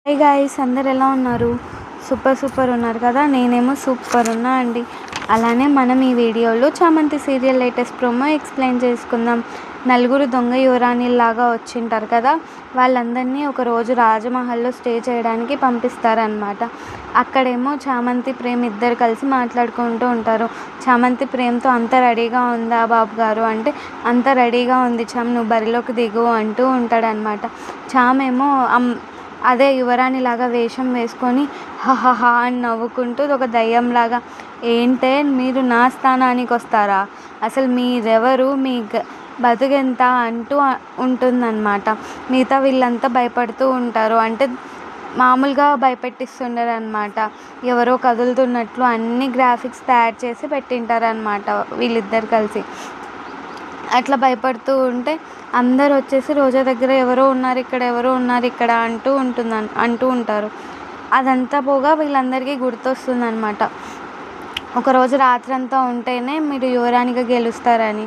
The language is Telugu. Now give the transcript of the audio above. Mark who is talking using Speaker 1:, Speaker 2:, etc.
Speaker 1: హై గాయ్స్, అందరు ఎలా ఉన్నారు? సూపర్ ఉన్నారు కదా. నేనేమో సూపర్ ఉన్నా అండి. అలానే మనం ఈ వీడియోలో చామంతి సీరియల్ లేటెస్ట్ ప్రోమో ఎక్స్ప్లెయిన్ చేసుకుందాం. నలుగురు దొంగ యువరాణిలాగా వచ్చింటారు కదా, వాళ్ళందరినీ ఒకరోజు రాజమహల్లో స్టే చేయడానికి పంపిస్తారనమాట. అక్కడేమో చామంతి ప్రేమ్ ఇద్దరు కలిసి మాట్లాడుకుంటూ ఉంటారు. చామంతి ప్రేమ్తో అంత రెడీగా ఉందా బాబు గారు అంటే, అంత రెడీగా ఉంది చామ్, నువ్వు బరిలోకి దిగు అంటూ ఉంటాడనమాట. చామ్ ఏమో అదే యువరాణిలాగా వేషం వేసుకొని హహహా అని నవ్వుకుంటూ ఒక దయ్యంలాగా, ఏంటే మీరు నా స్థానానికి వస్తారా, అసలు మీరెవరు, మీ బతుకెంత అంటూ ఉంటుందన్నమాట. మిగతా వీళ్ళంతా భయపడుతూ ఉంటారు. అంటే మామూలుగా భయపెట్టిస్తుండరు అనమాట. ఎవరో కదులుతున్నట్లు అన్ని గ్రాఫిక్స్ తయారు చేసి పెట్టింటారనమాట వీళ్ళిద్దరు కలిసి. అట్లా భయపడుతూ ఉంటే అందరు వచ్చేసి రోజా దగ్గర ఎవరో ఉన్నారు ఇక్కడ అంటూ ఉంటారు. అదంతా పోగా వీళ్ళందరికీ గుర్తొస్తుందనమాట, ఒకరోజు రాత్రంతా ఉంటేనే మీరు యువరాణిగా గెలుస్తారని.